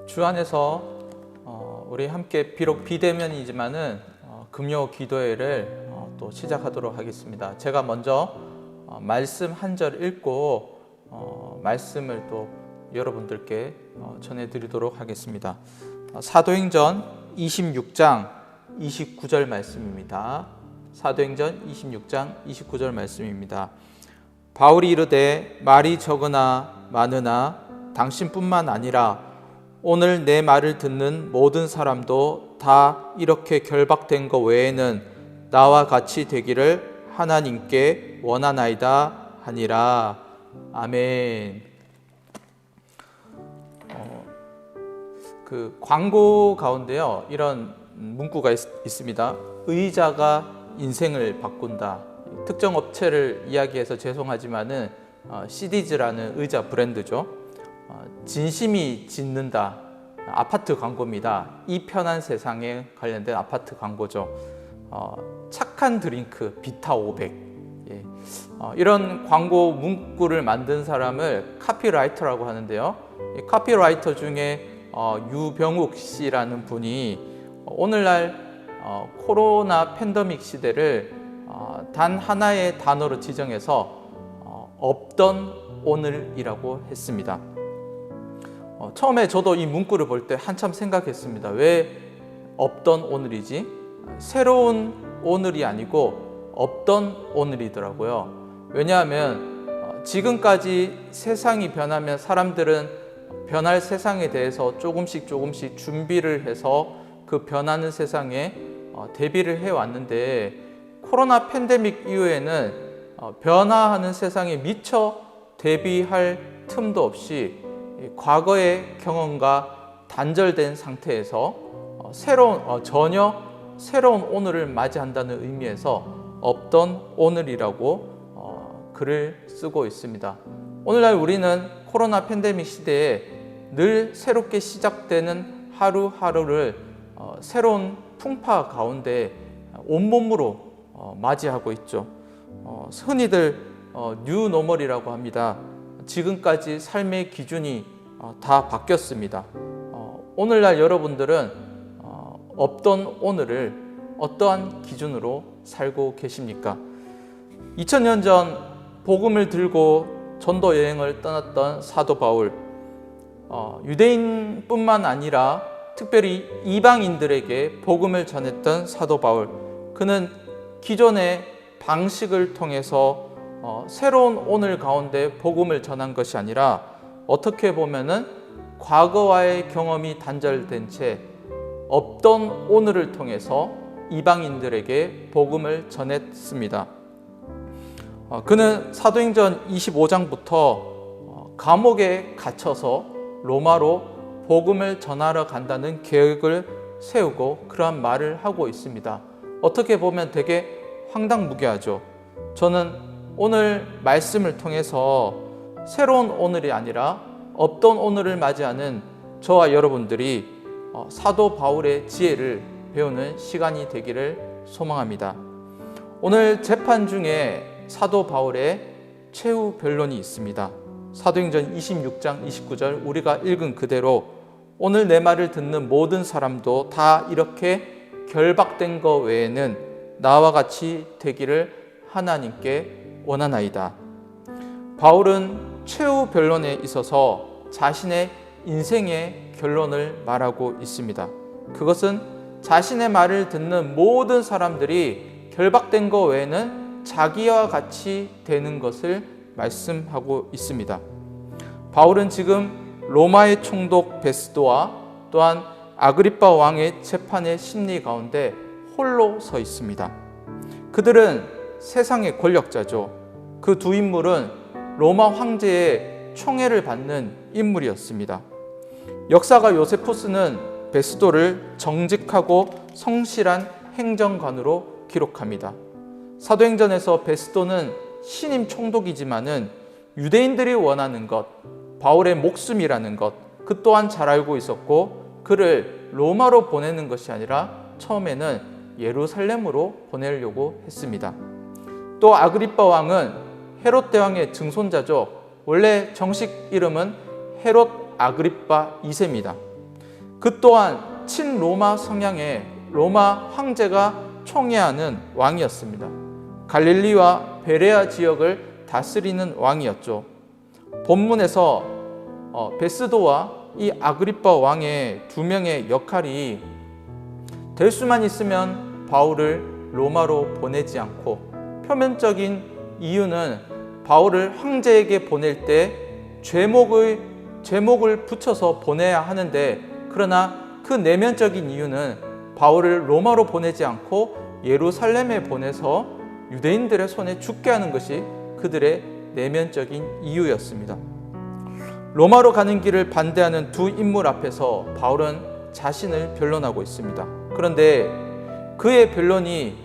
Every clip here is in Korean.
주 안에서 우리 함께 비록 비대면이지만은 금요 기도회를 또 시작하도록 하겠습니다. 제가 먼저 말씀 한 절 읽고 말씀을 또 여러분들께 전해드리도록 하겠습니다. 사도행전 26장 29절 말씀입니다. 사도행전 26장 29절 말씀입니다. 바울이 이르되 말이 적으나 많으나 당신뿐만 아니라 오늘 내 말을 듣는 모든 사람도 다 이렇게 결박된 것 외에는 나와 같이 되기를 하나님께 원하나이다 하니라. 아멘. 그 광고 가운데요, 이런 문구가 있습니다. 의자가 인생을 바꾼다. 특정 업체를 이야기해서 죄송하지만은 시디즈라는 의자 브랜드죠. 진심이 짓는다. 아파트 광고입니다. 이 편한 세상에 관련된 아파트 광고죠. 착한 드링크 비타 500. 예. 이런 광고 문구를 만든 사람을 카피라이터라고 하는데요. 이 카피라이터 중에 유병욱 씨라는 분이 오늘날 코로나 팬데믹 시대를 단 하나의 단어로 지정해서 없던 오늘이라고 했습니다. 처음에 저도 이 문구를 볼 때 한참 생각했습니다. 왜 없던 오늘이지? 새로운 오늘이 아니고 없던 오늘이더라고요. 왜냐하면 지금까지 세상이 변하면 사람들은 변할 세상에 대해서 조금씩 준비를 해서 그 변하는 세상에 대비를 해왔는데, 코로나 팬데믹 이후에는 변화하는 세상에 미처 대비할 틈도 없이 과거의 경험과 단절된 상태에서 전혀 새로운 오늘을 맞이한다는 의미에서 없던 오늘이라고 글을 쓰고 있습니다. 오늘날 우리는 코로나 팬데믹 시대에 늘 새롭게 시작되는 하루하루를 새로운 풍파 가운데 온몸으로 맞이하고 있죠. 흔히들 뉴노멀이라고 합니다. 지금까지 삶의 기준이 다 바뀌었습니다. 오늘날 여러분들은 없던 오늘을 어떠한 기준으로 살고 계십니까? 2000년 전 복음을 들고 전도 여행을 떠났던 사도 바울, 유대인뿐만 아니라 특별히 이방인들에게 복음을 전했던 사도 바울, 그는 기존의 방식을 통해서 새로운 오늘 가운데 복음을 전한 것이 아니라 어떻게 보면은 과거와의 경험이 단절된 채 없던 오늘을 통해서 이방인들에게 복음을 전했습니다. 그는 사도행전 25장부터 감옥에 갇혀서 로마로 복음을 전하러 간다는 계획을 세우고 그러한 말을 하고 있습니다. 어떻게 보면 되게 황당무계하죠. 저는 오늘 말씀을 통해서 새로운 오늘이 아니라 없던 오늘을 맞이하는 저와 여러분들이 사도 바울의 지혜를 배우는 시간이 되기를 소망합니다. 오늘 재판 중에 사도 바울의 최후 변론이 있습니다. 사도행전 26장 29절 우리가 읽은 그대로 오늘 내 말을 듣는 모든 사람도 다 이렇게 결박된 것 외에는 나와 같이 되기를 하나님께 원하나이다. 바울은 최후 변론에 있어서 자신의 인생의 결론을 말하고 있습니다. 그것은 자신의 말을 듣는 모든 사람들이 결박된 것 외에는 자기와 같이 되는 것을 말씀하고 있습니다. 바울은 지금 로마의 총독 베스도와 또한 아그리빠 왕의 재판의 심리 가운데 홀로 서 있습니다. 그들은 세상의 권력자죠. 그 두 인물은 로마 황제의 총애를 받는 인물이었습니다. 역사가 요세푸스는 베스도를 정직하고 성실한 행정관으로 기록합니다. 사도행전에서 베스도는 신임 총독이지만은 유대인들이 원하는 것, 바울의 목숨이라는 것, 그 또한 잘 알고 있었고 그를 로마로 보내는 것이 아니라 처음에는 예루살렘으로 보내려고 했습니다. 또 아그리빠 왕은 헤롯 대왕의 증손자죠. 원래 정식 이름은 헤롯 아그리파 2세입니다. 그 또한 친로마 성향의 로마 황제가 총애하는 왕이었습니다. 갈릴리와 베레아 지역을 다스리는 왕이었죠. 본문에서 베스도와 이 아그리파 왕의 두 명의 역할이 될 수만 있으면 바울을 로마로 보내지 않고, 표면적인 이유는 바울을 황제에게 보낼 때 죄목을 붙여서 보내야 하는데, 그러나 그 내면적인 이유는 바울을 로마로 보내지 않고 예루살렘에 보내서 유대인들의 손에 죽게 하는 것이 그들의 내면적인 이유였습니다. 로마로 가는 길을 반대하는 두 인물 앞에서 바울은 자신을 변론하고 있습니다. 그런데 그의 변론이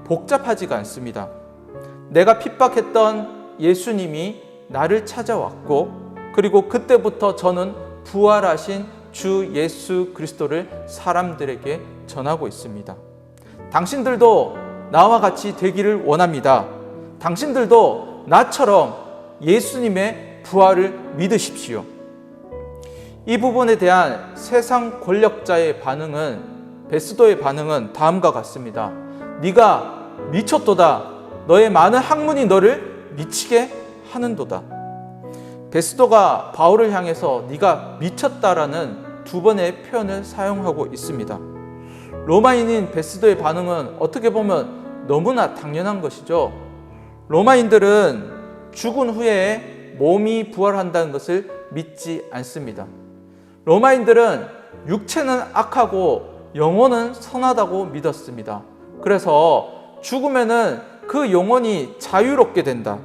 복잡하지가 않습니다. 내가 핍박했던 예수님이 나를 찾아왔고, 그리고 그때부터 저는 부활하신 주 예수 그리스도를 사람들에게 전하고 있습니다. 당신들도 나와 같이 되기를 원합니다. 당신들도 나처럼 예수님의 부활을 믿으십시오. 이 부분에 대한 세상 권력자의 반응은, 베스도의 반응은 다음과 같습니다. 네가 미쳤도다. 너의 많은 학문이 너를 미치게 하는도다. 베스도가 바울을 향해서 네가 미쳤다라는 두 번의 표현을 사용하고 있습니다. 로마인인 베스도의 반응은 어떻게 보면 너무나 당연한 것이죠. 로마인들은 죽은 후에 몸이 부활한다는 것을 믿지 않습니다. 로마인들은 육체는 악하고 영혼은 선하다고 믿었습니다. 그래서 죽으면은 그 영혼이 자유롭게 된다.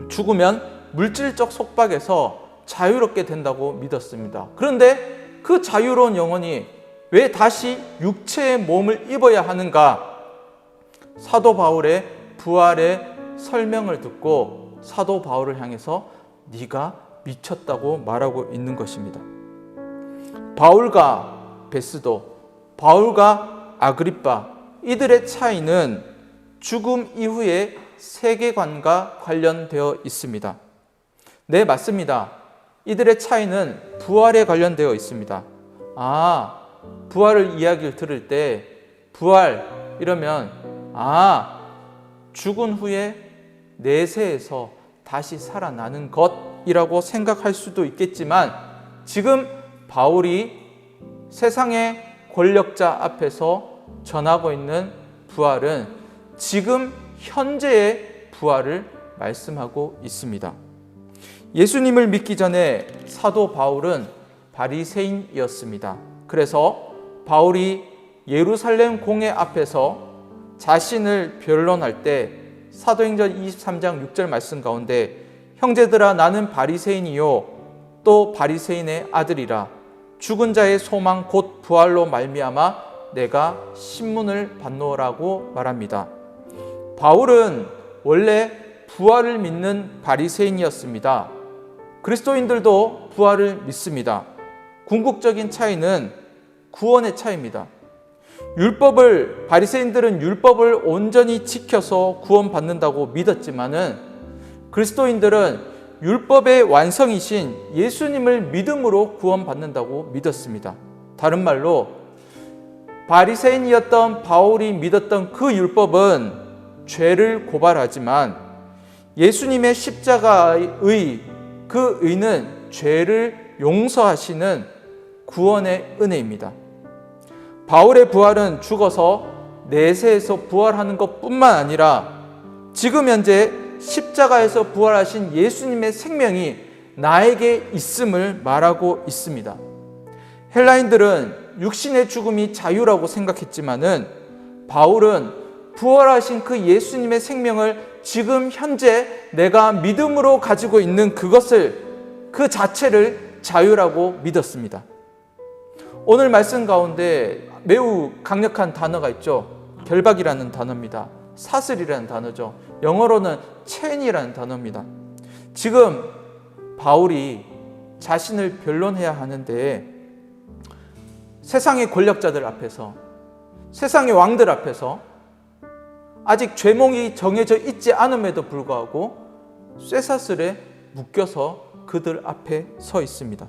죽으면 물질적 속박에서 자유롭게 된다고 믿었습니다. 그런데 그 자유로운 영혼이 왜 다시 육체의 몸을 입어야 하는가? 사도 바울의 부활의 설명을 듣고 사도 바울을 향해서 네가 미쳤다고 말하고 있는 것입니다. 바울과 베스도, 바울과 아그리파, 이들의 차이는 죽음 이후의 세계관과 관련되어 있습니다. 네, 맞습니다. 이들의 차이는 부활에 관련되어 있습니다. 부활을 이야기를 들을 때 부활 이러면 죽은 후에 내세에서 다시 살아나는 것이라고 생각할 수도 있겠지만, 지금 바울이 세상의 권력자 앞에서 전하고 있는 부활은 지금 현재의 부활을 말씀하고 있습니다. 예수님을 믿기 전에 사도 바울은 바리새인이었습니다. 그래서 바울이 예루살렘 공회 앞에서 자신을 변론할 때 사도행전 23장 6절 말씀 가운데 형제들아 나는 바리새인이요 또 바리새인의 아들이라 죽은 자의 소망 곧 부활로 말미암아 내가 신문을 받노라고 말합니다. 바울은 원래 부활을 믿는 바리새인이었습니다. 그리스도인들도 부활을 믿습니다. 궁극적인 차이는 구원의 차이입니다. 바리새인들은 율법을 온전히 지켜서 구원받는다고 믿었지만은 그리스도인들은 율법의 완성이신 예수님을 믿음으로 구원받는다고 믿었습니다. 다른 말로 바리새인이었던 바울이 믿었던 그 율법은 죄를 고발하지만 예수님의 십자가의 그 의는 죄를 용서하시는 구원의 은혜입니다. 바울의 부활은 죽어서 내세에서 부활하는 것뿐만 아니라 지금 현재 십자가에서 부활하신 예수님의 생명이 나에게 있음을 말하고 있습니다. 헬라인들은 육신의 죽음이 자유라고 생각했지만은 바울은 부활하신 그 예수님의 생명을 지금 현재 내가 믿음으로 가지고 있는 그 자체를 자유라고 믿었습니다. 오늘 말씀 가운데 매우 강력한 단어가 있죠. 결박이라는 단어입니다. 사슬이라는 단어죠. 영어로는 체인이라는 단어입니다. 지금 바울이 자신을 변론해야 하는데 세상의 권력자들 앞에서, 세상의 왕들 앞에서 아직 죄목이 정해져 있지 않음에도 불구하고 쇠사슬에 묶여서 그들 앞에 서 있습니다.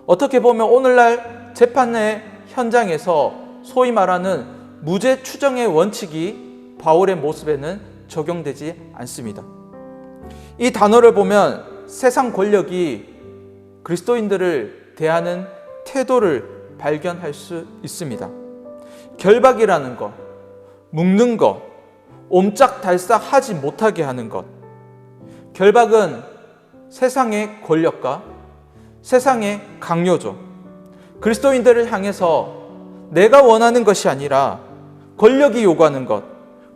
어떻게 보면 오늘날 재판의 현장에서 소위 말하는 무죄 추정의 원칙이 바울의 모습에는 적용되지 않습니다. 이 단어를 보면 세상 권력이 그리스도인들을 대하는 태도를 발견할 수 있습니다. 결박이라는 것, 묶는 것, 옴짝달싹 하지 못하게 하는 것. 결박은 세상의 권력과 세상의 강요죠. 그리스도인들을 향해서 내가 원하는 것이 아니라 권력이 요구하는 것,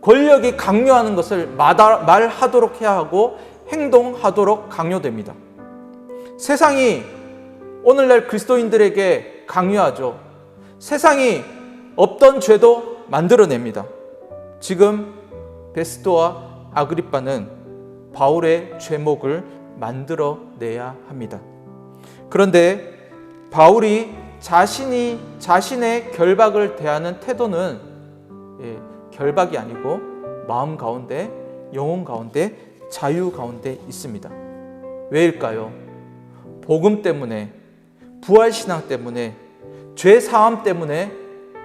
권력이 강요하는 것을 말하도록 해야 하고 행동하도록 강요됩니다. 세상이 오늘날 그리스도인들에게 강요하죠. 세상이 없던 죄도 만들어냅니다. 지금 베스도와 아그리빠는 바울의 죄목을 만들어내야 합니다. 그런데 바울이 자신의 결박을 대하는 태도는 결박이 아니고 마음 가운데, 영혼 가운데, 자유 가운데 있습니다. 왜일까요? 복음 때문에, 부활신앙 때문에, 죄사함 때문에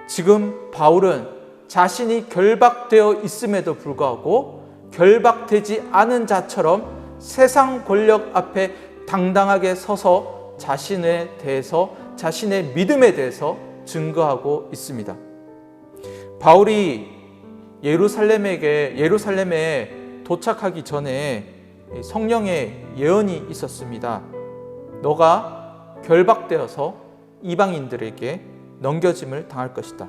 지금 바울은 자신이 결박되어 있음에도 불구하고 결박되지 않은 자처럼 세상 권력 앞에 당당하게 서서 자신에 대해서, 자신의 믿음에 대해서 증거하고 있습니다. 바울이 예루살렘에 도착하기 전에 성령의 예언이 있었습니다. 너가 결박되어서 이방인들에게 넘겨짐을 당할 것이다.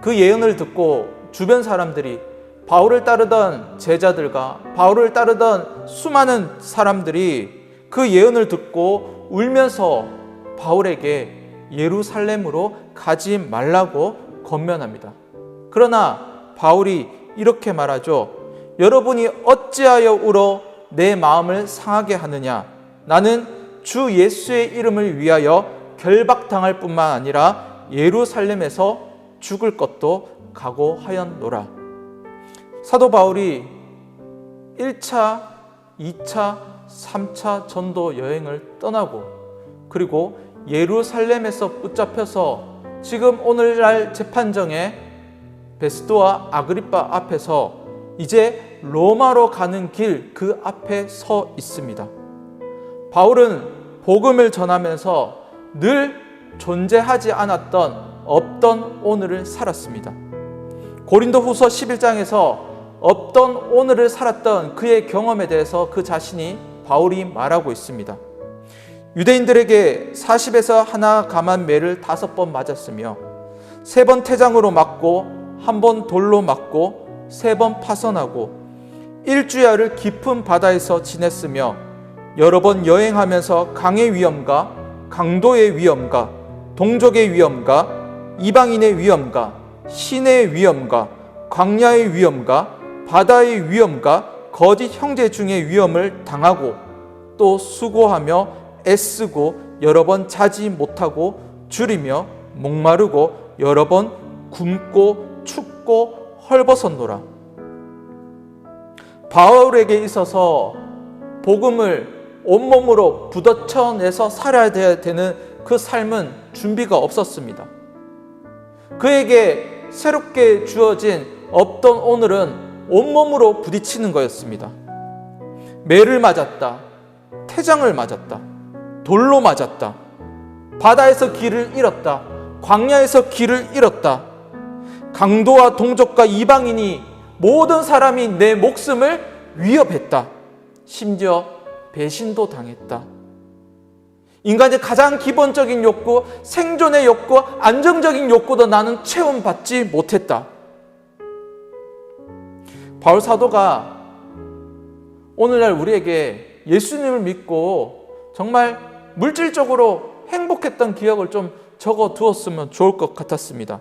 그 예언을 듣고 주변 사람들이, 바울을 따르던 제자들과 바울을 따르던 수많은 사람들이 그 예언을 듣고 울면서 바울에게 예루살렘으로 가지 말라고 권면합니다. 그러나 바울이 이렇게 말하죠. 여러분이 어찌하여 울어 내 마음을 상하게 하느냐? 나는 주 예수의 이름을 위하여 결박당할 뿐만 아니라 예루살렘에서 죽을 것도 각오하였노라. 사도 바울이 1차, 2차, 3차 전도 여행을 떠나고 그리고 예루살렘에서 붙잡혀서 지금 오늘날 재판정에 베스도와 아그리빠 앞에서 이제 로마로 가는 길 그 앞에 서 있습니다. 바울은 복음을 전하면서 늘 존재하지 않았던 없던 오늘을 살았습니다. 고린도후서 11장에서 없던 오늘을 살았던 그의 경험에 대해서 그 자신이 바울이 말하고 있습니다. 유대인들에게 40에서 하나 감한 매를 5번 맞았으며 3번 태장으로 맞고 1번 돌로 맞고 3번 파선하고 일주야를 깊은 바다에서 지냈으며 여러 번 여행하면서 강의 위험과 강도의 위험과 동족의 위험과 이방인의 위험과 신의 위험과 광야의 위험과 바다의 위험과 거짓 형제 중의 위험을 당하고 또 수고하며 애쓰고 여러 번 자지 못하고 줄이며 목마르고 여러 번 굶고 춥고 헐벗었노라. 바울에게 있어서 복음을 온몸으로 부딪혀내서 살아야 되는 그 삶은 준비가 없었습니다. 그에게 새롭게 주어진 없던 오늘은 온몸으로 부딪히는 거였습니다. 매를 맞았다. 태장을 맞았다. 돌로 맞았다. 바다에서 길을 잃었다. 광야에서 길을 잃었다. 강도와 동족과 이방인이 모든 사람이 내 목숨을 위협했다. 심지어 배신도 당했다. 인간의 가장 기본적인 욕구, 생존의 욕구, 안정적인 욕구도 나는 체험받지 못했다. 바울 사도가 오늘날 우리에게 예수님을 믿고 정말 물질적으로 행복했던 기억을 좀 적어 두었으면 좋을 것 같았습니다.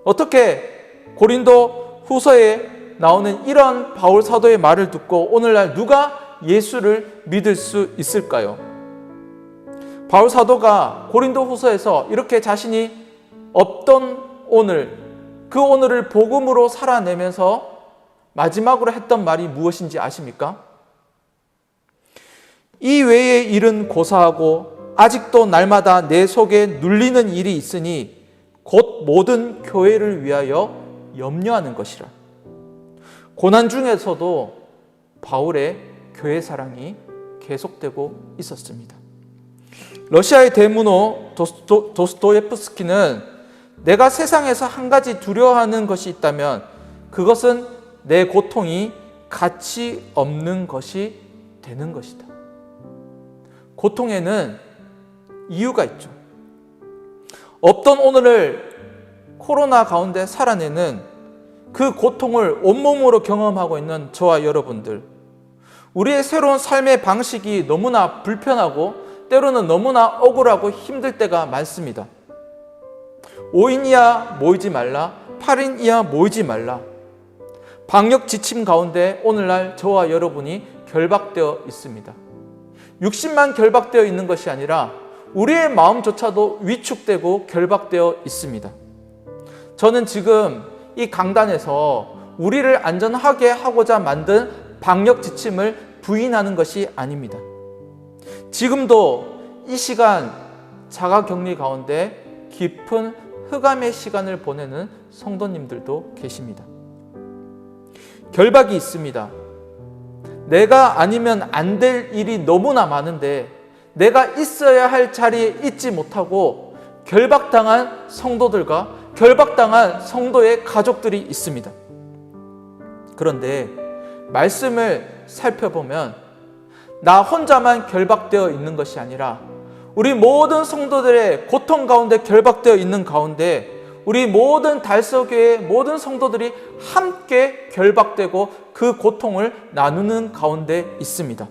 어떻게 고린도 후서에 나오는 이런 바울 사도의 말을 듣고 오늘날 누가 예수를 믿을 수 있을까요? 바울 사도가 고린도 후서에서 이렇게 자신이 없던 오늘, 그 오늘을 복음으로 살아내면서 마지막으로 했던 말이 무엇인지 아십니까? 이 외의 일은 고사하고 아직도 날마다 내 속에 눌리는 일이 있으니 곧 모든 교회를 위하여 염려하는 것이라. 고난 중에서도 바울의 교회 사랑이 계속되고 있었습니다. 러시아의 대문호 도스토예프스키는 내가 세상에서 한 가지 두려워하는 것이 있다면 그것은 내 고통이 가치 없는 것이 되는 것이다. 고통에는 이유가 있죠. 없던 오늘을 코로나 가운데 살아내는 그 고통을 온몸으로 경험하고 있는 저와 여러분들, 우리의 새로운 삶의 방식이 너무나 불편하고 때로는 너무나 억울하고 힘들 때가 많습니다. 5인 이하 모이지 말라, 8인 이하 모이지 말라. 방역 지침 가운데 오늘날 저와 여러분이 결박되어 있습니다. 60만 결박되어 있는 것이 아니라 우리의 마음조차도 위축되고 결박되어 있습니다. 저는 지금 이 강단에서 우리를 안전하게 하고자 만든 방역 지침을 부인하는 것이 아닙니다. 지금도 이 시간 자가격리 가운데 깊은 흑암의 시간을 보내는 성도님들도 계십니다. 결박이 있습니다. 내가 아니면 안 될 일이 너무나 많은데 내가 있어야 할 자리에 있지 못하고 결박당한 성도들과 결박당한 성도의 가족들이 있습니다. 그런데 말씀을 살펴보면 나 혼자만 결박되어 있는 것이 아니라 우리 모든 성도들의 고통 가운데 결박되어 있는 가운데 우리 모든 달서교회 모든 성도들이 함께 결박되고 그 고통을 나누는 가운데 있습니다.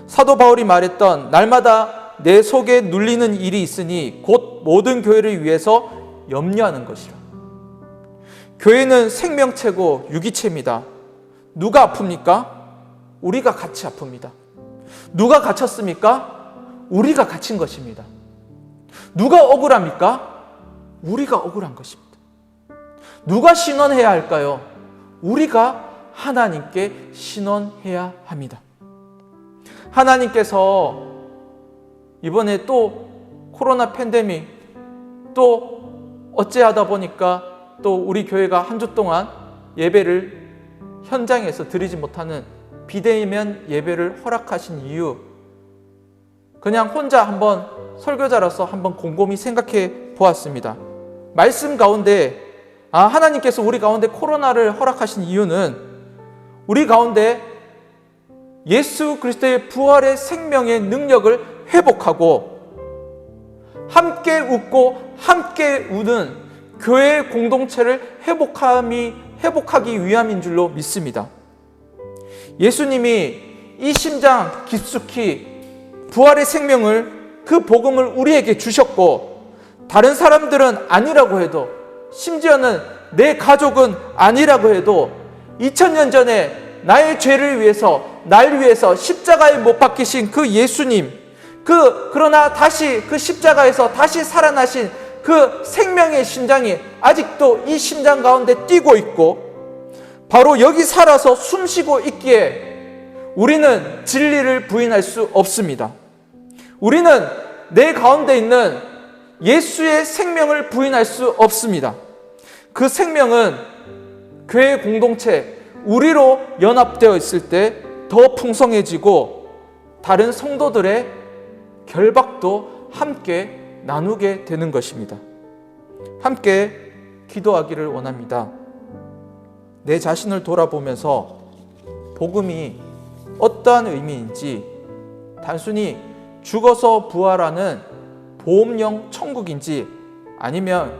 사도 바울이 말했던 날마다 내 속에 눌리는 일이 있으니 곧 모든 교회를 위해서 염려하는 것이라. 교회는 생명체고 유기체입니다. 누가 아픕니까? 우리가 같이 아픕니다. 누가 갇혔습니까? 우리가 갇힌 것입니다. 누가 억울합니까? 우리가 억울한 것입니다. 누가 신원해야 할까요? 우리가 하나님께 신원해야 합니다. 하나님께서 이번에 또 코로나 팬데믹 또 어찌하다 보니까 또 우리 교회가 한 주 동안 예배를 현장에서 드리지 못하는 비대면 예배를 허락하신 이유, 그냥 혼자 한번 설교자로서 한번 곰곰이 생각해 보았습니다. 말씀 가운데 하나님께서 우리 가운데 코로나를 허락하신 이유는 우리 가운데 예수 그리스도의 부활의 생명의 능력을 회복하고 함께 웃고 함께 우는 교회의 공동체를 회복하기 위함인 줄로 믿습니다. 예수님이 이 심장 깊숙이 부활의 생명을 그 복음을 우리에게 주셨고 다른 사람들은 아니라고 해도 심지어는 내 가족은 아니라고 해도 2000년 전에 나의 죄를 위해서 날 위해서 십자가에 못 박히신 그 예수님, 그러나 다시 그 십자가에서 다시 살아나신 그 생명의 심장이 아직도 이 심장 가운데 뛰고 있고 바로 여기 살아서 숨쉬고 있기에 우리는 진리를 부인할 수 없습니다. 우리는 내 가운데 있는 예수의 생명을 부인할 수 없습니다. 그 생명은 교회 공동체, 우리로 연합되어 있을 때 더 풍성해지고 다른 성도들의 결박도 함께 나누게 되는 것입니다. 함께 기도하기를 원합니다. 내 자신을 돌아보면서 복음이 어떠한 의미인지, 단순히 죽어서 부활하는 보험용 천국인지, 아니면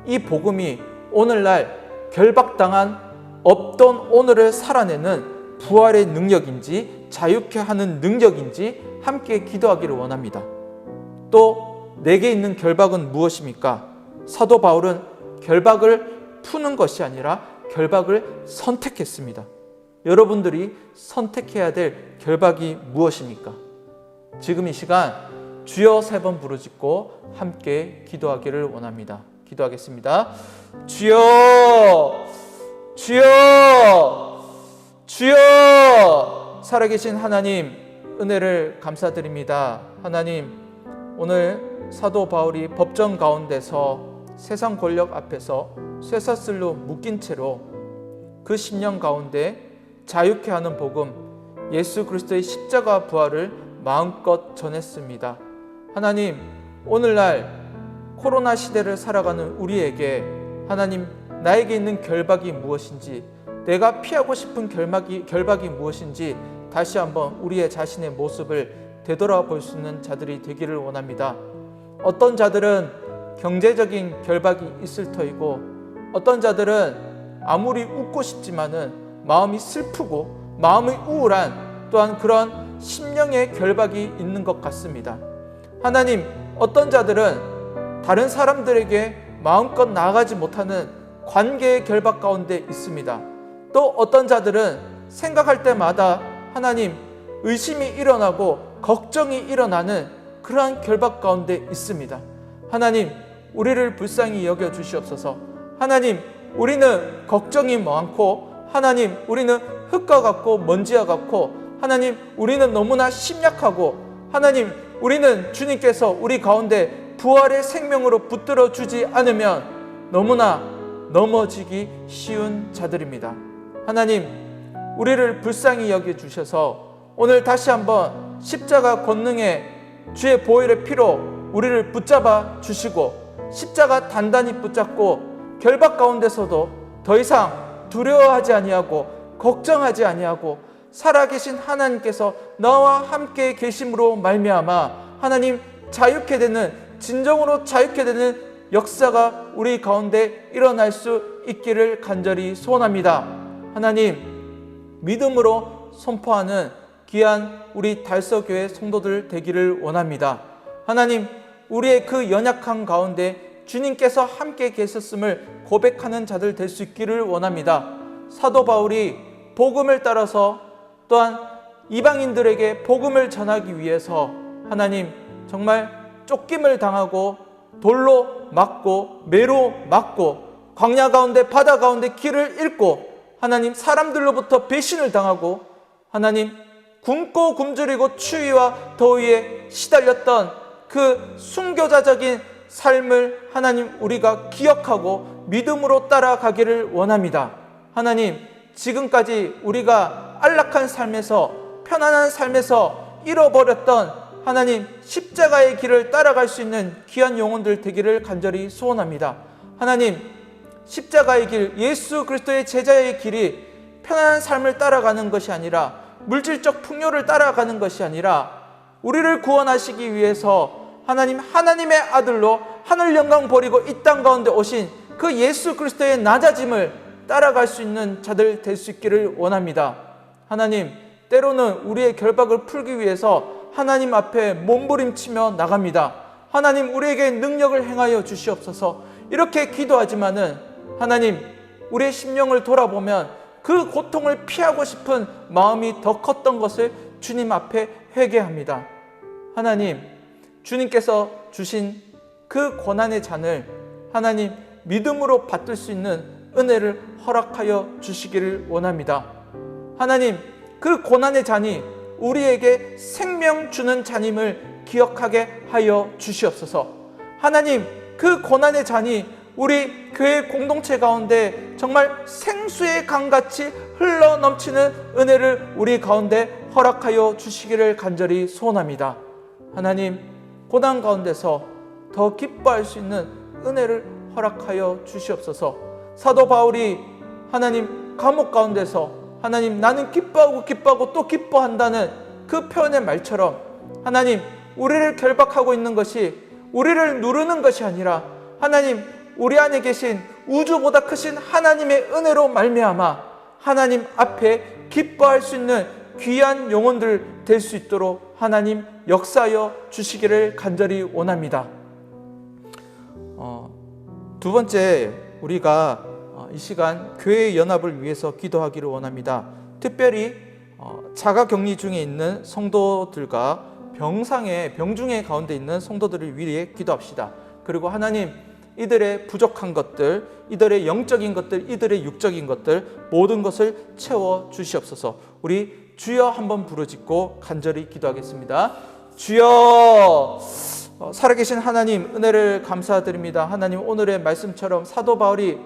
이 복음이 오늘날 결박당한 없던 오늘을 살아내는 부활의 능력인지 자유케 하는 능력인지 함께 기도하기를 원합니다. 또 내게 있는 결박은 무엇입니까? 사도 바울은 결박을 푸는 것이 아니라 결박을 선택했습니다. 여러분들이 선택해야 될 결박이 무엇입니까? 지금 이 시간 주여 3번 부르짖고 함께 기도하기를 원합니다. 기도하겠습니다. 주여, 주여, 주여. 살아계신 하나님, 은혜를 감사드립니다. 하나님, 오늘 사도 바울이 법정 가운데서 세상 권력 앞에서 쇠사슬로 묶인 채로 그 10년 가운데 자유케 하는 복음, 예수 그리스도의 십자가 부활을 마음껏 전했습니다. 하나님, 오늘날 코로나 시대를 살아가는 우리에게 하나님, 나에게 있는 결박이 무엇인지, 내가 피하고 싶은 결박이 무엇인지 다시 한번 우리의 자신의 모습을 되돌아볼 수 있는 자들이 되기를 원합니다. 어떤 자들은 경제적인 결박이 있을 터이고, 어떤 자들은 아무리 웃고 싶지만은 마음이 슬프고 마음이 우울한 또한 그런 심령의 결박이 있는 것 같습니다. 하나님, 어떤 자들은 다른 사람들에게 마음껏 나아가지 못하는 관계의 결박 가운데 있습니다. 또 어떤 자들은 생각할 때마다 하나님, 의심이 일어나고 걱정이 일어나는 그러한 결박 가운데 있습니다. 하나님, 우리를 불쌍히 여겨 주시옵소서. 하나님, 우리는 걱정이 많고, 하나님, 우리는 흙과 같고 먼지와 같고, 하나님, 우리는 너무나 심약하고, 하나님, 우리는 주님께서 우리 가운데 부활의 생명으로 붙들어 주지 않으면 너무나 넘어지기 쉬운 자들입니다. 하나님, 우리를 불쌍히 여겨 주셔서 오늘 다시 한번 십자가 권능의 주의 보혈의 피로 우리를 붙잡아 주시고, 십자가 단단히 붙잡고 결박 가운데서도 더 이상 두려워하지 아니하고 걱정하지 아니하고 살아계신 하나님께서 나와 함께 계심으로 말미암아 하나님, 자유케 되는, 진정으로 자유케 되는 역사가 우리 가운데 일어날 수 있기를 간절히 소원합니다. 하나님, 믿음으로 선포하는 귀한 우리 달서교회 성도들 되기를 원합니다. 하나님, 우리의 그 연약한 가운데 주님께서 함께 계셨음을 고백하는 자들 될 수 있기를 원합니다. 사도 바울이 복음을 따라서 또한 이방인들에게 복음을 전하기 위해서 하나님, 정말 쫓김을 당하고 돌로 맞고 매로 맞고 광야 가운데 바다 가운데 길을 잃고 하나님, 사람들로부터 배신을 당하고 하나님, 굶고 굶주리고 추위와 더위에 시달렸던 그 순교자적인 삶을 하나님, 우리가 기억하고 믿음으로 따라가기를 원합니다. 하나님, 지금까지 우리가 안락한 삶에서, 편안한 삶에서 잃어버렸던 하나님, 십자가의 길을 따라갈 수 있는 귀한 영혼들 되기를 간절히 소원합니다. 하나님, 십자가의 길, 예수 그리스도의 제자의 길이 편안한 삶을 따라가는 것이 아니라, 물질적 풍요를 따라가는 것이 아니라, 우리를 구원하시기 위해서 하나님, 하나님의 아들로 하늘 영광 버리고 이 땅 가운데 오신 그 예수 그리스도의 낮아짐을 따라갈 수 있는 자들 될 수 있기를 원합니다. 하나님, 때로는 우리의 결박을 풀기 위해서 하나님 앞에 몸부림치며 나갑니다. 하나님, 우리에게 능력을 행하여 주시옵소서. 이렇게 기도하지만은 하나님, 우리의 심령을 돌아보면 그 고통을 피하고 싶은 마음이 더 컸던 것을 주님 앞에 회개합니다. 하나님, 주님께서 주신 그 고난의 잔을 하나님, 믿음으로 받들 수 있는 은혜를 허락하여 주시기를 원합니다. 하나님, 그 고난의 잔이 우리에게 생명 주는 잔임을 기억하게 하여 주시옵소서. 하나님, 그 고난의 잔이 우리 교회 공동체 가운데 정말 생수의 강같이 흘러 넘치는 은혜를 우리 가운데 허락하여 주시기를 간절히 소원합니다. 하나님, 고난 가운데서 더 기뻐할 수 있는 은혜를 허락하여 주시옵소서. 사도 바울이 하나님, 감옥 가운데서 하나님, 나는 기뻐하고 또 기뻐한다는 그 표현의 말처럼 하나님, 우리를 결박하고 있는 것이 우리를 누르는 것이 아니라 하나님, 우리 안에 계신 우주보다 크신 하나님의 은혜로 말미암아 하나님 앞에 기뻐할 수 있는 귀한 영혼들 될 수 있도록 하나님 역사하여 주시기를 간절히 원합니다. 두 번째, 우리가 이 시간 교회의 연합을 위해서 기도하기를 원합니다. 특별히 자가격리 중에 있는 성도들과 병중의 가운데 있는 성도들을 위해 기도합시다. 그리고 하나님, 이들의 부족한 것들, 이들의 영적인 것들, 이들의 육적인 것들 모든 것을 채워 주시옵소서. 우리 주여 한번 부르짖고 간절히 기도하겠습니다. 주여. 살아계신 하나님, 은혜를 감사드립니다. 하나님, 오늘의 말씀처럼 사도 바울이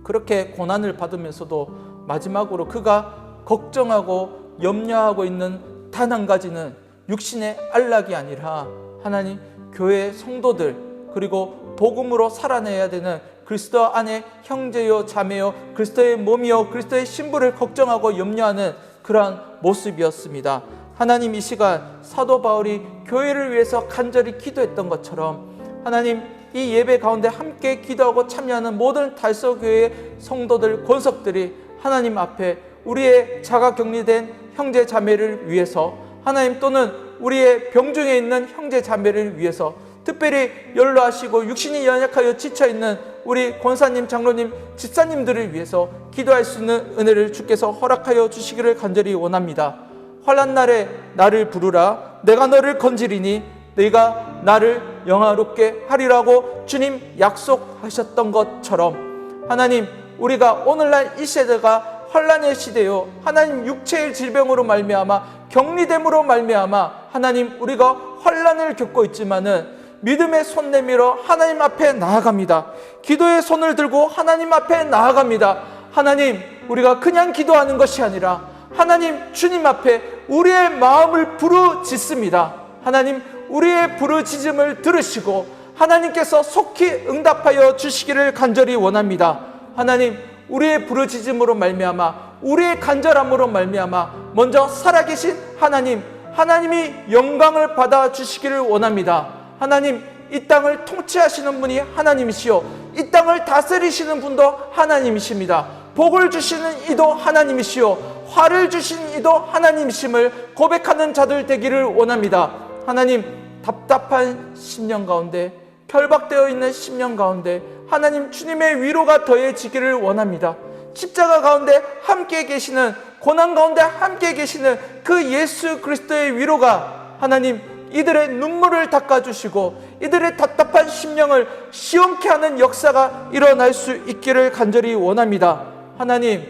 그렇게 고난을 받으면서도 마지막으로 그가 걱정하고 염려하고 있는 단 한 가지는 육신의 안락이 아니라 하나님, 교회 성도들, 그리고 복음으로 살아내야 되는 그리스도 안에 형제요 자매요 그리스도의 몸이요 그리스도의 신부를 걱정하고 염려하는 그러한 모습이었습니다. 하나님, 이 시간 사도 바울이 교회를 위해서 간절히 기도했던 것처럼 하나님, 이 예배 가운데 함께 기도하고 참여하는 모든 달서교회의 성도들, 권석들이 하나님 앞에 우리의 자가격리된 형제 자매를 위해서, 하나님, 또는 우리의 병중에 있는 형제 자매를 위해서, 특별히 연로하시고 육신이 연약하여 지쳐있는 우리 권사님, 장로님, 집사님들을 위해서 기도할 수 있는 은혜를 주께서 허락하여 주시기를 간절히 원합니다. 환난 날에 나를 부르라. 내가 너를 건지리니 네가 나를 영화롭게 하리라고 주님 약속하셨던 것처럼, 하나님, 우리가 오늘날 이 시대가 환난의 시대요, 하나님, 육체의 질병으로 말미암아 격리됨으로 말미암아 하나님, 우리가 환난을 겪고 있지만은 믿음의 손 내밀어 하나님 앞에 나아갑니다. 기도의 손을 들고 하나님 앞에 나아갑니다. 하나님, 우리가 그냥 기도하는 것이 아니라 하나님, 주님 앞에 우리의 마음을 부르짖습니다. 하나님, 우리의 부르짖음을 들으시고 하나님께서 속히 응답하여 주시기를 간절히 원합니다. 하나님, 우리의 부르짖음으로 말미암아, 우리의 간절함으로 말미암아 먼저 살아계신 하나님, 하나님이 영광을 받아 주시기를 원합니다. 하나님, 이 땅을 통치하시는 분이 하나님이시요, 이 땅을 다스리시는 분도 하나님이십니다. 복을 주시는 이도 하나님이시요, 화를 주신 이도 하나님이심을 고백하는 자들 되기를 원합니다. 하나님, 답답한 심령 가운데, 결박되어 있는 심령 가운데 하나님, 주님의 위로가 더해지기를 원합니다. 십자가 가운데 함께 계시는, 고난 가운데 함께 계시는 그 예수 그리스도의 위로가 하나님, 이들의 눈물을 닦아주시고 이들의 답답한 심령을 시원케 하는 역사가 일어날 수 있기를 간절히 원합니다. 하나님,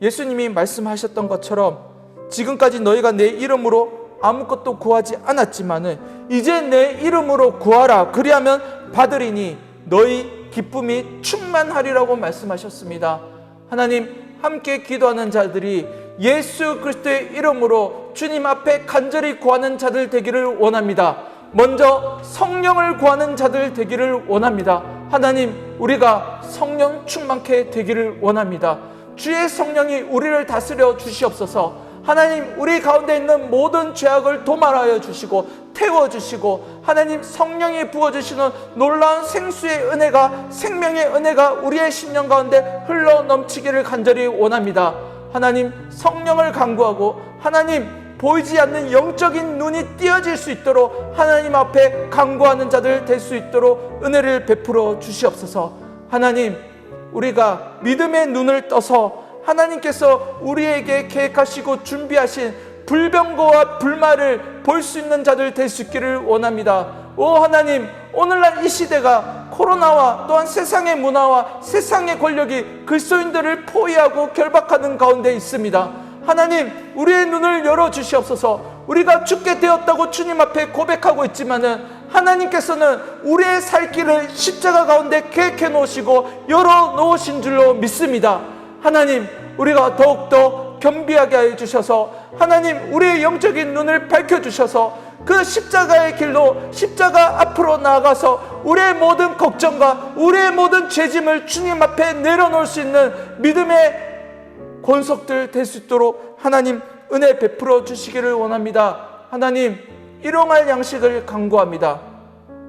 예수님이 말씀하셨던 것처럼 지금까지 너희가 내 이름으로 아무것도 구하지 않았지만은 이제 내 이름으로 구하라. 그리하면 받으리니 너희 기쁨이 충만하리라고 말씀하셨습니다. 하나님, 함께 기도하는 자들이 예수 그리스도의 이름으로 주님 앞에 간절히 구하는 자들 되기를 원합니다. 먼저 성령을 구하는 자들 되기를 원합니다. 하나님, 우리가 성령 충만케 되기를 원합니다. 주의 성령이 우리를 다스려 주시옵소서. 하나님, 우리 가운데 있는 모든 죄악을 도말하여 주시고 태워주시고 하나님, 성령이 부어주시는 놀라운 생수의 은혜가, 생명의 은혜가 우리의 심령 가운데 흘러 넘치기를 간절히 원합니다. 하나님, 성령을 간구하고 하나님, 보이지 않는 영적인 눈이 띄어질 수 있도록 하나님 앞에 간구하는 자들 될 수 있도록 은혜를 베풀어 주시옵소서. 하나님, 우리가 믿음의 눈을 떠서 하나님께서 우리에게 계획하시고 준비하신 불병거와 불말을 볼 수 있는 자들 될 수 있기를 원합니다. 오 하나님, 오늘날 이 시대가 코로나와 또한 세상의 문화와 세상의 권력이 그리스도인들을 포위하고 결박하는 가운데 있습니다. 하나님, 우리의 눈을 열어주시옵소서. 우리가 죽게 되었다고 주님 앞에 고백하고 있지만은 하나님께서는 우리의 살 길을 십자가 가운데 계획해 놓으시고 열어 놓으신 줄로 믿습니다. 하나님, 우리가 더욱더 겸비하게 하여 주셔서 하나님, 우리의 영적인 눈을 밝혀주셔서 그 십자가의 길로, 십자가 앞으로 나아가서 우리의 모든 걱정과 우리의 모든 죄짐을 주님 앞에 내려놓을 수 있는 믿음의 권속들 될 수 있도록 하나님 은혜 베풀어 주시기를 원합니다. 하나님, 일용할 양식을 간구합니다.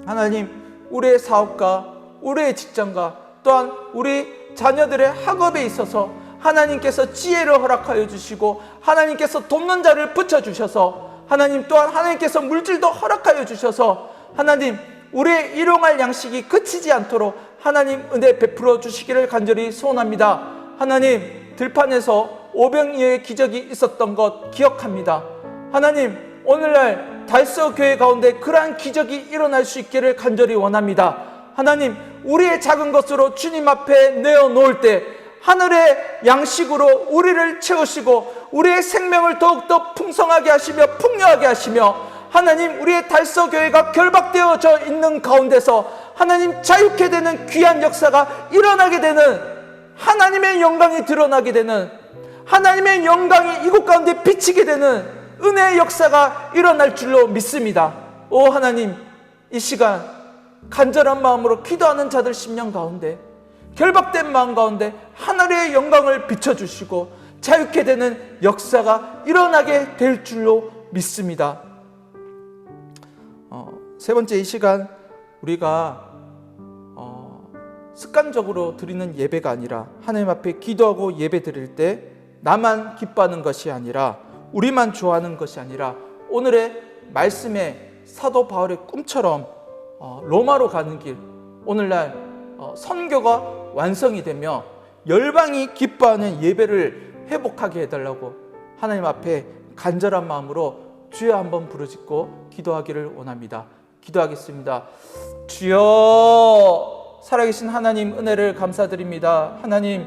하나님, 우리의 사업과 우리의 직장과 또한 우리 자녀들의 학업에 있어서 하나님께서 지혜를 허락하여 주시고 하나님께서 돕는 자를 붙여주셔서 하나님, 또한 하나님께서 물질도 허락하여 주셔서 하나님, 우리의 일용할 양식이 그치지 않도록 하나님 은혜 베풀어 주시기를 간절히 소원합니다. 하나님, 들판에서 오병이어의 기적이 있었던 것 기억합니다. 하나님, 오늘날 달서교회 가운데 그러한 기적이 일어날 수 있기를 간절히 원합니다. 하나님, 우리의 작은 것으로 주님 앞에 내어놓을 때 하늘의 양식으로 우리를 채우시고 우리의 생명을 더욱더 풍성하게 하시며 풍요하게 하시며 하나님 우리의 달서교회가 결박되어져 있는 가운데서 하나님 자유케 되는 귀한 역사가 일어나게 되는 하나님의 영광이 드러나게 되는 하나님의 영광이 이곳 가운데 비치게 되는 은혜의 역사가 일어날 줄로 믿습니다. 오 하나님, 이 시간 간절한 마음으로 기도하는 자들 심령 가운데 결박된 마음 가운데 하늘의 영광을 비춰주시고 자유케 되는 역사가 일어나게 될 줄로 믿습니다. 세 번째, 이 시간 우리가 습관적으로 드리는 예배가 아니라 하나님 앞에 기도하고 예배 드릴 때 나만 기뻐하는 것이 아니라 우리만 좋아하는 것이 아니라 오늘의 말씀에 사도 바울의 꿈처럼 로마로 가는 길, 오늘날 선교가 완성이 되며 열방이 기뻐하는 예배를 회복하게 해달라고 하나님 앞에 간절한 마음으로 주여 한번 부르짖고 기도하기를 원합니다. 기도하겠습니다. 주여, 살아계신 하나님 은혜를 감사드립니다. 하나님,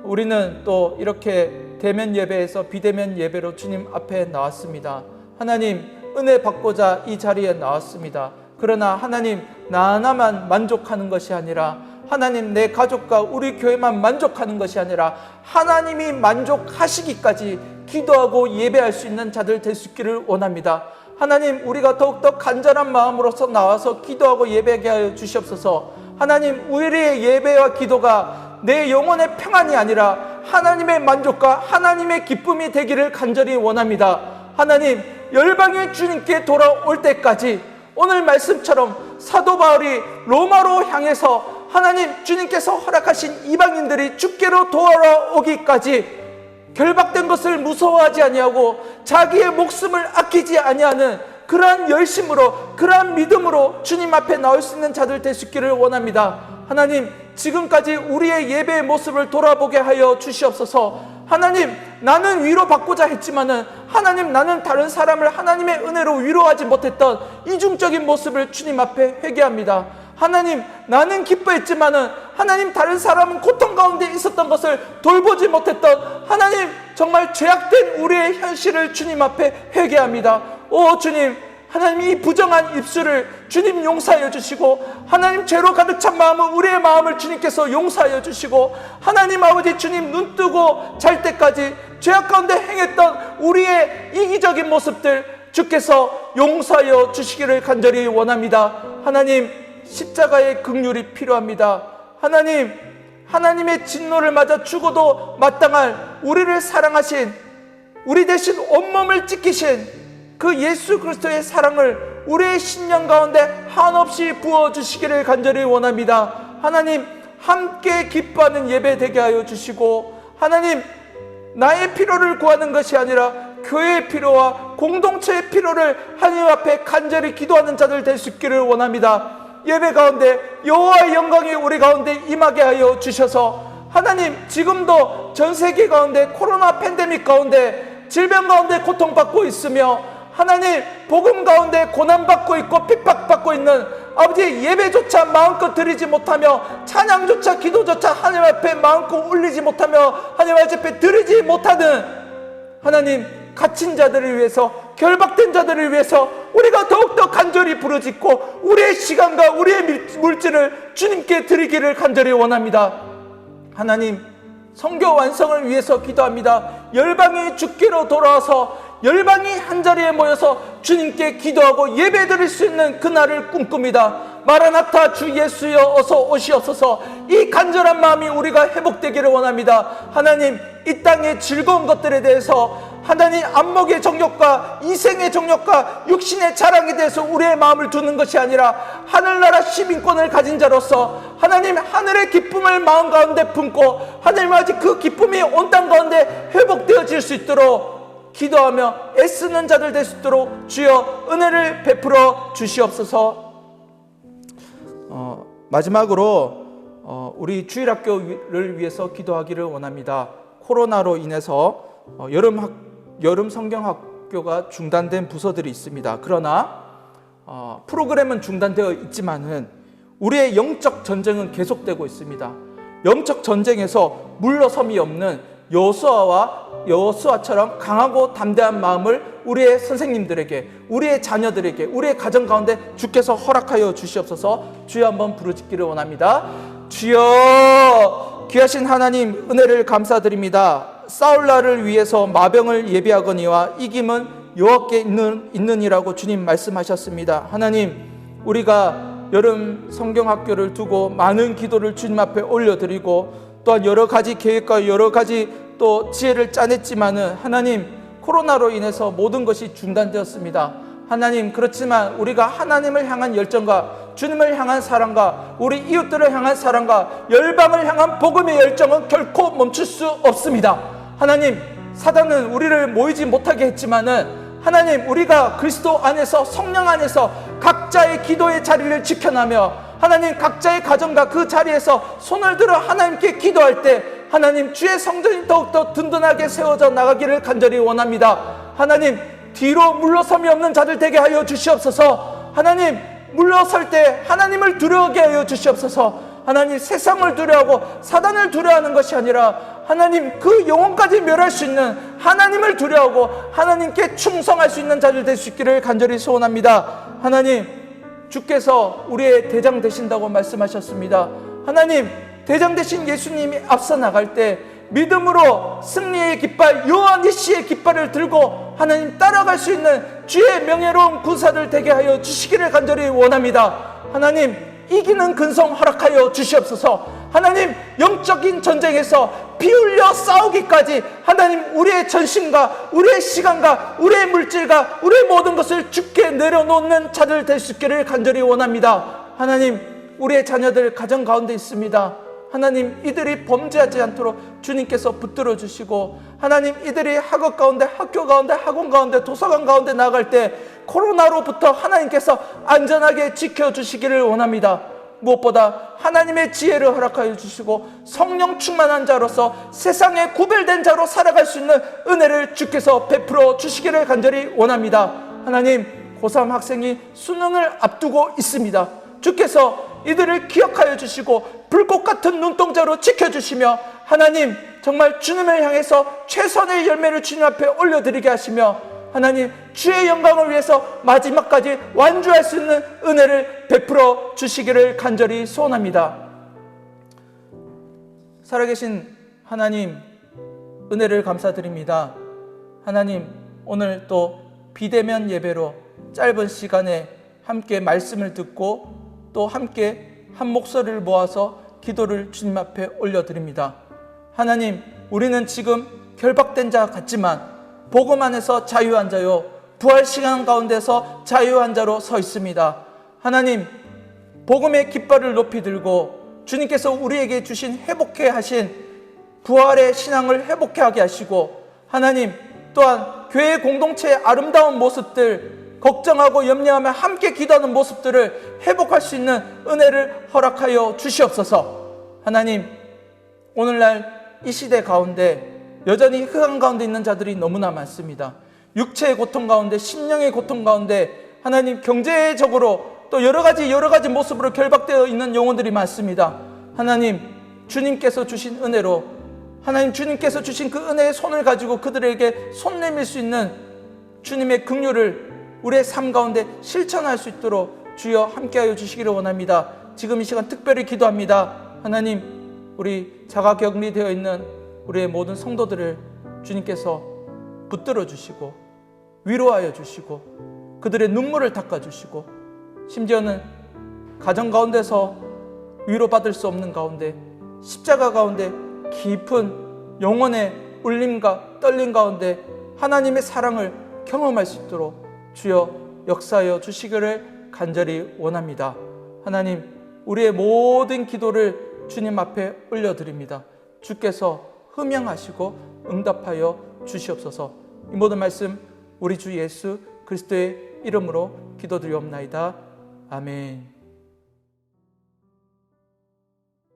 우리는 또 이렇게 대면 예배에서 비대면 예배로 주님 앞에 나왔습니다. 하나님, 은혜 받고자 이 자리에 나왔습니다. 그러나 하나님, 나 하나만 만족하는 것이 아니라 하나님, 내 가족과 우리 교회만 만족하는 것이 아니라 하나님이 만족하시기까지 기도하고 예배할 수 있는 자들 될 수 있기를 원합니다. 하나님, 우리가 더욱더 간절한 마음으로서 나와서 기도하고 예배하게 하여 주시옵소서. 하나님, 우리의 예배와 기도가 내 영혼의 평안이 아니라 하나님의 만족과 하나님의 기쁨이 되기를 간절히 원합니다. 하나님, 열방의 주님께 돌아올 때까지 오늘 말씀처럼 사도 바울이 로마로 향해서 하나님, 주님께서 허락하신 이방인들이 주께로 돌아오기까지 결박된 것을 무서워하지 아니하고 자기의 목숨을 아끼지 아니하는 그러한 열심으로, 그러한 믿음으로 주님 앞에 나올 수 있는 자들 될 수 있기를 원합니다. 하나님, 지금까지 우리의 예배의 모습을 돌아보게 하여 주시옵소서. 하나님, 나는 위로받고자 했지만은 하나님, 나는 다른 사람을 하나님의 은혜로 위로하지 못했던 이중적인 모습을 주님 앞에 회개합니다. 하나님, 나는 기뻐했지만은 하나님, 다른 사람은 고통 가운데 있었던 것을 돌보지 못했던 하나님, 정말 죄악된 우리의 현실을 주님 앞에 회개합니다. 오 주님, 하나님, 이 부정한 입술을 주님 용서하여 주시고 하나님, 죄로 가득 찬 마음은 우리의 마음을 주님께서 용서하여 주시고 하나님 아버지, 주님 눈 뜨고 잘 때까지 죄악 가운데 행했던 우리의 이기적인 모습들 주께서 용서하여 주시기를 간절히 원합니다. 하나님, 십자가의 긍휼이 필요합니다. 하나님, 하나님의 진노를 맞아 죽어도 마땅할 우리를 사랑하신, 우리 대신 온몸을 찢기신 그 예수 그리스도의 사랑을 우리의 심령 가운데 한없이 부어주시기를 간절히 원합니다. 하나님, 함께 기뻐하는 예배 되게 하여 주시고 하나님, 나의 필요를 구하는 것이 아니라 교회의 필요와 공동체의 필요를 하나님 앞에 간절히 기도하는 자들 될 수 있기를 원합니다. 예배 가운데 여호와의 영광이 우리 가운데 임하게 하여 주셔서 하나님, 지금도 전 세계 가운데 코로나 팬데믹 가운데 질병 가운데 고통받고 있으며 하나님, 복음 가운데 고난받고 있고 핍박받고 있는 아버지, 예배조차 마음껏 드리지 못하며 찬양조차 기도조차 하나님 앞에 마음껏 올리지 못하며 하나님 앞에 드리지 못하는 하나님, 갇힌 자들을 위해서, 결박된 자들을 위해서 우리가 더욱더 간절히 부르짖고 우리의 시간과 우리의 물질을 주님께 드리기를 간절히 원합니다. 하나님, 성교 완성을 위해서 기도합니다. 열방이 주께로 돌아와서 열방이 한자리에 모여서 주님께 기도하고 예배드릴 수 있는 그날을 꿈꿉니다. 마라나타, 주 예수여 어서 오시옵소서. 이 간절한 마음이 우리가 회복되기를 원합니다. 하나님, 이 땅의 즐거운 것들에 대해서 하나님, 안목의 정욕과 이생의 정욕과 육신의 자랑에 대해서 우리의 마음을 두는 것이 아니라 하늘나라 시민권을 가진 자로서 하나님, 하늘의 기쁨을 마음 가운데 품고 하나님 아버지, 그 기쁨이 온 땅 가운데 회복되어질 수 있도록 기도하며 애쓰는 자들 될 수 있도록 주여 은혜를 베풀어 주시옵소서. 마지막으로 우리 주일학교를 위해서 기도하기를 원합니다. 코로나로 인해서 여름 성경학교가 중단된 부서들이 있습니다. 그러나 프로그램은 중단되어 있지만은 우리의 영적 전쟁은 계속되고 있습니다. 영적 전쟁에서 물러섬이 없는 여호수아처럼 강하고 담대한 마음을 우리의 선생님들에게, 우리의 자녀들에게, 우리의 가정 가운데 주께서 허락하여 주시옵소서. 주여 한번 부르짖기를 원합니다. 주여, 귀하신 하나님, 은혜를 감사드립니다. 싸울 날을 위해서 마병을 예비하거니와 이김은 여호와께 있느니라고 주님 말씀하셨습니다. 하나님, 우리가 여름 성경학교를 두고 많은 기도를 주님 앞에 올려드리고 또한 여러 가지 계획과 여러 가지 또 지혜를 짜냈지만은 하나님, 코로나로 인해서 모든 것이 중단되었습니다. 하나님, 그렇지만 우리가 하나님을 향한 열정과 주님을 향한 사랑과 우리 이웃들을 향한 사랑과 열방을 향한 복음의 열정은 결코 멈출 수 없습니다. 하나님, 사단은 우리를 모이지 못하게 했지만은 하나님, 우리가 그리스도 안에서, 성령 안에서 각자의 기도의 자리를 지켜나며 하나님, 각자의 가정과 그 자리에서 손을 들어 하나님께 기도할 때 하나님, 주의 성전이 더욱더 든든하게 세워져 나가기를 간절히 원합니다. 하나님, 뒤로 물러섬이 없는 자들 되게 하여 주시옵소서. 하나님, 물러설 때 하나님을 두려워하게 하여 주시옵소서. 하나님, 세상을 두려워하고 사단을 두려워하는 것이 아니라 하나님, 그 영혼까지 멸할 수 있는 하나님을 두려워하고 하나님께 충성할 수 있는 자들 될 수 있기를 간절히 소원합니다. 하나님, 주께서 우리의 대장 되신다고 말씀하셨습니다. 하나님, 대장 되신 예수님이 앞서 나갈 때 믿음으로 승리의 깃발, 여호와 니시의 깃발을 들고 하나님 따라갈 수 있는 주의 명예로운 군사들 되게 하여 주시기를 간절히 원합니다. 하나님, 이기는 근성 허락하여 주시옵소서. 하나님, 영적인 전쟁에서 피 흘려 싸우기까지 하나님, 우리의 전신과 우리의 시간과 우리의 물질과 우리의 모든 것을 주께 내려놓는 자들 될 수 있기를 간절히 원합니다. 하나님, 우리의 자녀들 가정 가운데 있습니다. 하나님, 이들이 범죄하지 않도록 주님께서 붙들어 주시고 하나님, 이들이 학업 가운데, 학교 가운데, 학원 가운데, 도서관 가운데 나갈 때 코로나로부터 하나님께서 안전하게 지켜주시기를 원합니다. 무엇보다 하나님의 지혜를 허락하여 주시고 성령 충만한 자로서 세상에 구별된 자로 살아갈 수 있는 은혜를 주께서 베풀어 주시기를 간절히 원합니다. 하나님, 고3 학생이 수능을 앞두고 있습니다. 주께서 이들을 기억하여 주시고 불꽃 같은 눈동자로 지켜주시며 하나님, 정말 주님을 향해서 최선의 열매를 주님 앞에 올려드리게 하시며 하나님, 주의 영광을 위해서 마지막까지 완주할 수 있는 은혜를 베풀어 주시기를 간절히 소원합니다. 살아계신 하나님, 은혜를 감사드립니다. 하나님, 오늘 또 비대면 예배로 짧은 시간에 함께 말씀을 듣고 또 함께 한 목소리를 모아서 기도를 주님 앞에 올려드립니다. 하나님, 우리는 지금 결박된 자 같지만 복음 안에서 자유한 자요, 부활 시간 가운데서 자유한 자로 서 있습니다. 하나님, 복음의 깃발을 높이 들고 주님께서 우리에게 주신 회복해 하신 부활의 신앙을 회복해 하게 하시고 하나님, 또한 교회 공동체의 아름다운 모습들, 걱정하고 염려하며 함께 기도하는 모습들을 회복할 수 있는 은혜를 허락하여 주시옵소서. 하나님, 오늘날 이 시대 가운데 여전히 흑암 가운데 있는 자들이 너무나 많습니다. 육체의 고통 가운데, 심령의 고통 가운데 하나님, 경제적으로 또 여러 가지 모습으로 결박되어 있는 영혼들이 많습니다. 하나님, 주님께서 주신 은혜로 하나님, 주님께서 주신 그 은혜의 손을 가지고 그들에게 손 내밀 수 있는 주님의 긍휼을 우리의 삶 가운데 실천할 수 있도록 주여 함께하여 주시기를 원합니다. 지금 이 시간 특별히 기도합니다. 하나님, 우리 자가격리되어 있는 우리의 모든 성도들을 주님께서 붙들어 주시고 위로하여 주시고 그들의 눈물을 닦아주시고 심지어는 가정 가운데서 위로받을 수 없는 가운데 십자가 가운데 깊은 영혼의 울림과 떨림 가운데 하나님의 사랑을 경험할 수 있도록 주여 역사하여 주시기를 간절히 원합니다. 하나님, 우리의 모든 기도를 주님 앞에 올려드립니다. 주께서 흠양하시고 응답하여 주시옵소서. 이 모든 말씀 우리 주 예수 그리스도의 이름으로 기도드리옵나이다. 아멘.